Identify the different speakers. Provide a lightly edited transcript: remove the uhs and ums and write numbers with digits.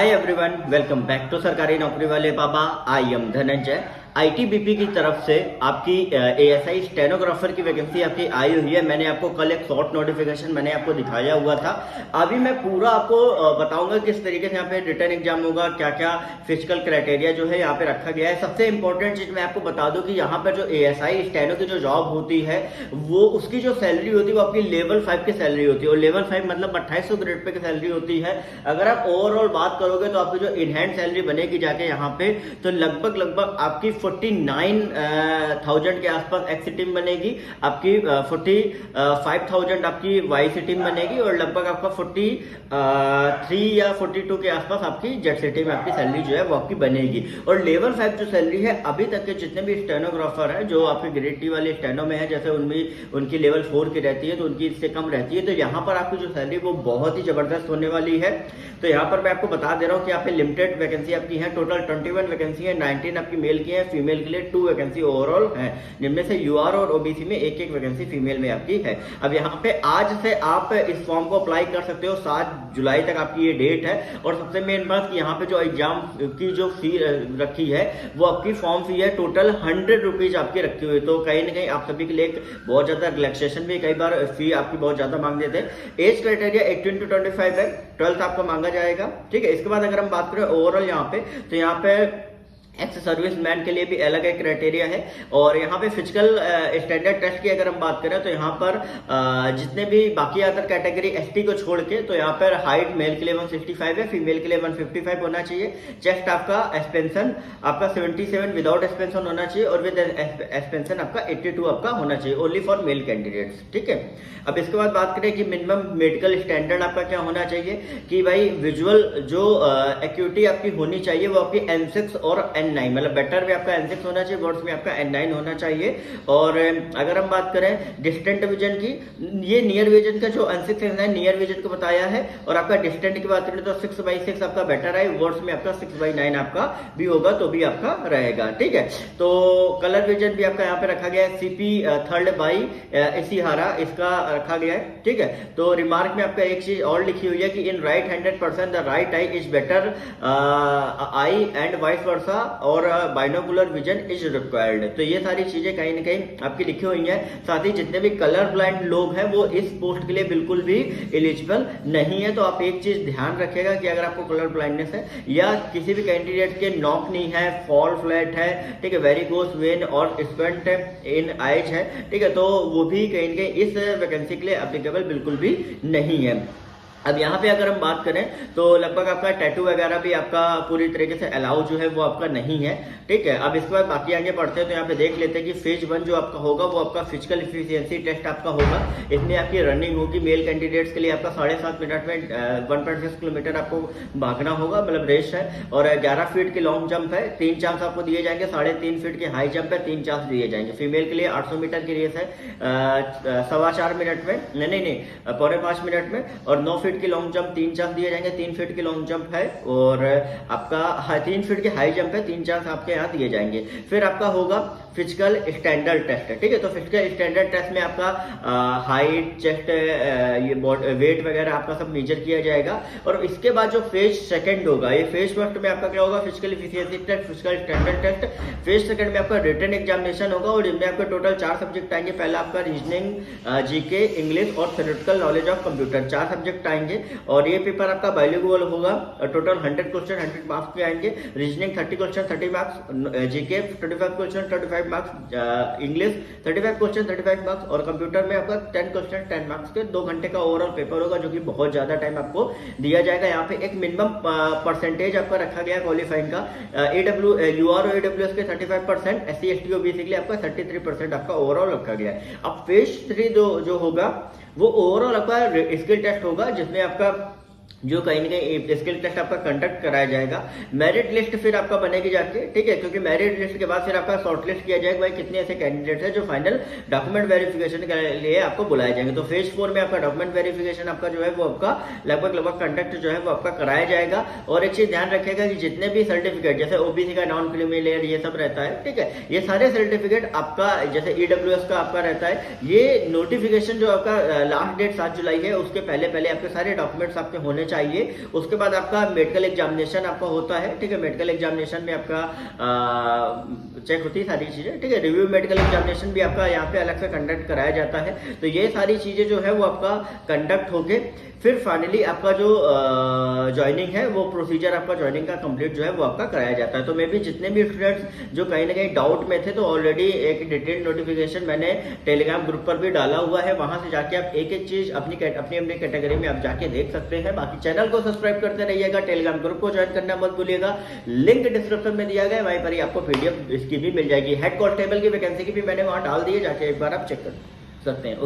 Speaker 1: Hi everyone, welcome back to सरकारी नौकरी वाले बाबा। I am Dhananjay. आईटीबीपी की तरफ से आपकी एएसआई स्टेनोग्राफर की वैकेंसी आपकी आई हुई है। मैंने आपको कल एक शॉर्ट नोटिफिकेशन मैंने आपको दिखाया हुआ था। अभी मैं पूरा आपको बताऊंगा किस तरीके से यहाँ पे रिटर्न एग्जाम होगा, क्या क्या फिजिकल क्राइटेरिया जो है यहाँ पे रखा गया है। सबसे इंपॉर्टेंट चीज मैं आपको बता दूं कि यहाँ पर जो एएसआई स्टेनो की जो जॉब होती है वो उसकी जो सैलरी होती है वो आपकी लेवल 5 की सैलरी होती है। और लेवल 5 मतलब 2800 ग्रेड पे की सैलरी होती है। अगर आप ओवरऑल बात करोगे तो आपकी जो इन हैंड सैलरी बनेगी जाके यहाँ पे तो लगभग आपकी 49,000 के आसपास एक्स टीम बनेगी, आपकी 45,000 आपकी वाई टीम बनेगी और लगभग आपका 43 या 42 के आसपास आपकी जेड सिटी में आपकी सैलरी जो है वो आपकी बनेगी। और लेवल 5 जो सैलरी है अभी तक के जितने भी स्टेनोग्राफर है जो आपके ग्रेड टी वाले स्टेनो में है, जैसे उनमें उनकी लेवल 4 की रहती है तो उनकी इससे कम रहती है। तो यहाँ पर आपकी जो सैलरी वो बहुत ही जबरदस्त होने वाली है। तो यहाँ पर मैं आपको बता दे रहा हूँ कि यहाँ पे लिमिटेड वैकेंसी आपकी है। टोटल 21 वैकेंसी है, 19 आपकी मेल की है, फीमेल के लिए 2 वैकेंसी ओवरऑल है, जिनमें से यूआर और ओबीसी में एक एक वैकेंसी फीमेल में आपकी है। अब यहाँ पे आज से आप इस फॉर्म को अप्लाई कर सकते हो, 7 जुलाई तक आपकी ये डेट है। और सबसे मेन बात कि यहाँ पे जो एग्जाम की जो फी रखी है वो आपकी फॉर्म फी है टोटल 100 रुपीज आपकी रखी हुई है। तो कहीं ना कहीं आप सभी के लिए बहुत ज्यादा रिलैक्सेशन भी, कई बार फी आपकी बहुत ज्यादा मांग देते हैं। एज क्राइटेरिया 18 to 25 है, 12th आपका मांगा जाएगा। ठीक है, इसके बाद अगर हम बात करें ओवरऑल यहाँ पे तो यहाँ पे एक्स सर्विस मैन के लिए भी अलग एक क्राइटेरिया है। और यहाँ पे फिजिकल स्टैंडर्ड टेस्ट की अगर हम बात करें तो यहाँ पर जितने भी बाकी अदर कैटेगरी एसटी को छोड़ के तो यहाँ पर हाइट मेल के लिए 165 है, फीमेल के लिए 155 होना चाहिए। चेस्ट आपका एक्सपेंशन आपका 77 विदाउट एक्सपेंशन होना चाहिए और विद एक्सपेंशन आपका 82 आपका होना चाहिए, ओनली फॉर मेल कैंडिडेट्स। ठीक है, अब इसके बाद बात करें कि मिनिमम मेडिकल स्टैंडर्ड आपका क्या होना चाहिए कि भाई विजुअल जो एक्यूटी आपकी होनी चाहिए वो आपकी N6 और N9, मतलब बेटर में आपका N6 होना चाहिए, वर्ड्स में आपका N9 होना चाहिए। और अगर हम बात करें डिस्टेंट विजन की, ये नियर विजन का जो N6 N9 नियर विजन को बताया है। और आपका डिस्टेंट की बात करें तो 6/6 आपका बेटर है, वर्ड्स में आपका 6/9 आपका भी होगा तो भी आपका रहेगा। ठीक है, तो कलर विजन भी आपका यहाँ पे रखा गया है, CP 3rd बाई इसीहारा इसका रखा गया है। ठीक है, तो रिमार्क में आपका एक चीज और लिखी हुई है कि in right handed person the right I is better I and vice versa और बाइनोकुलर विजन इज रिक्वायर्ड। तो ये सारी चीजें कहीं ना कहीं आपकी लिखी हुई हैं। साथ ही जितने भी कलर ब्लाइंड लोग हैं वो इस पोस्ट के लिए बिल्कुल भी एलिजिबल नहीं है। तो आप एक चीज ध्यान रखिएगा कि अगर आपको कलर ब्लाइंडनेस है या किसी भी कैंडिडेट के नॉक नी है, फॉल फ्लैट है, ठीक है, वेरिकोस वेन और स्पेंट इन आइज है, ठीक है, तो वो भी कहीं ना कहीं इस वैकेंसी के लिए एप्लीकेबल बिल्कुल भी नहीं है। अब यहाँ पे अगर हम बात करें तो लगभग आपका टैटू वगैरह भी आपका पूरी तरीके से अलाउ जो है वो आपका नहीं है। ठीक है, अब इसके बाद बाकी आगे बढ़ते हैं तो यहाँ पे देख लेते हैं कि फेज 1 जो आपका होगा वो आपका फिजिकल इफिशियंसी टेस्ट आपका होगा। इसमें आपकी रनिंग होगी, मेल कैंडिडेट्स के लिए आपका 7.5 मिनट में 1.6 किलोमीटर आपको भागना होगा, मतलब रेस है। और 11 फीट की लॉन्ग जंप है, 3 चांस आपको दिए जाएंगे, 3.5 फीट की हाई जंप है, 3 चांस दिए जाएंगे। फीमेल के लिए 800 मीटर की रेस है 4.25 मिनट में, नहीं 4.5 मिनट में। और 9 फीट की लॉन्ग जंप 3 चांस दिए जाएंगे, 3 फीट की लॉन्ग जंप है। और आपका 3 फीट की हाई जंप है, 3 चांस आपके यहाँ दिए जाएंगे। फिर आपका होगा फिजिकल स्टैंडर्ड टेस्ट। ठीक है, तो फिजिकल स्टैंडर्ड टेस्ट में आपका हाइट, चेस्ट, ये वेट वगैरह आपका सब मेजर किया जाएगा। और इसके बाद जो फेज सेकंड होगा, ये फेज फर्स्ट में आपका क्या होगा, physical efficiency test, physical standard test. Phase second में आपका रिटन एग्जामिनेशन होगा और इनमें आपके टोटल 4 सब्जेक्ट आएंगे। पहला आपका रीजनिंग, जीके, इंग्लिश और theoretical knowledge of computer, 4 subject आएंगे। और ये पेपर आपका बाइलिंगुअल होगा, टोटल 100 क्वेश्चन 100 मार्क्स के आएंगे। Reasoning 30 question 30 marks, GK 35 question 35 marks, English 35 question 35 marks और कंप्यूटर में आपका 10 क्वेश्चन 10 मार्क्स के 2 घंटे का ओवरऑल पेपर होगा, जो कि बहुत ज्यादा टाइम आपको दिया जाएगा। यहाँ पे एक मिनिमम परसेंटेज आपका रखा गया क्वालिफाइंग का, यूआर और एडब्ल्यूएस के 35%, SC ST OBC के लिए आपका 33% आपका ओवरऑल रखा गया है। अब फेज 3 जो होगा वो ओवरऑल आपका स्किल टेस्ट होगा, जिसमें आपका जो कहीं ना कहीं स्किल टेस्ट आपका कंडक्ट कराया जाएगा। मेरिट लिस्ट फिर आपका बनेगी जाके, ठीक है, क्योंकि मेरिट लिस्ट के बाद फिर आपका शॉर्ट लिस्ट किया जाएगा भाई कितने ऐसे कैंडिडेट हैं जो फाइनल डॉक्यूमेंट वेरिफिकेशन के लिए आपको बुलाए जाएंगे। तो फेज 4 में आपका डॉक्यूमेंट वेरिफिकेशन आपका जो है वो आपका लगभग कंडक्ट जो है वो आपका कराया जाएगा। और एक चीज ध्यान रखिएगा कि जितने भी सर्टिफिकेट जैसे ओबीसी का नॉन क्रीमी लेयर ये सब रहता है, ठीक है, ये सारे सर्टिफिकेट आपका जैसे ईडब्ल्यूएस का आपका रहता है, ये नोटिफिकेशन जो आपका लास्ट डेट 7 जुलाई है उसके पहले आपके सारे डॉक्यूमेंट्स आपके होने चाहिए। उसके बाद आपका मेडिकल एग्जामिनेशन आपका होता है, ठीक है। मेडिकल एग्जामिनेशन में आपका चेक होती है सारी चीजें, ठीक है। रिव्यू मेडिकल एग्जामिनेशन भी आपका यहाँ पे अलग से कंडक्ट कराया जाता है। तो ये सारी चीजें जो है वो आपका कंडक्ट होके फिर फाइनली आपका जो ज्वाइनिंग है वो प्रोसीजर आपका ज्वाइनिंग का कंप्लीट जो है वो आपका कराया जाता है। तो मे भी जितने भी स्टूडेंट्स जो कहीं ना कहीं डाउट में थे, तो ऑलरेडी एक डिटेल्ड नोटिफिकेशन मैंने टेलीग्राम ग्रुप पर भी डाला हुआ है, वहां से जाके आप एक एक चीज अपनी अपनी कैटेगरी में आप जाके देख सकते हैं। बाकी चैनल को सब्सक्राइब करते रहिएगा, टेलीग्राम ग्रुप को ज्वाइन करना मत भूलिएगा, लिंक डिस्क्रिप्शन में दिया गया, वहीं पर ही आपको पीडीएफ इसकी भी मिल जाएगी। हेड कांस्टेबल की वैकेंसी की भी मैंने वहां डाल दी है, जाके एक बार आप चेक कर सकते हैं।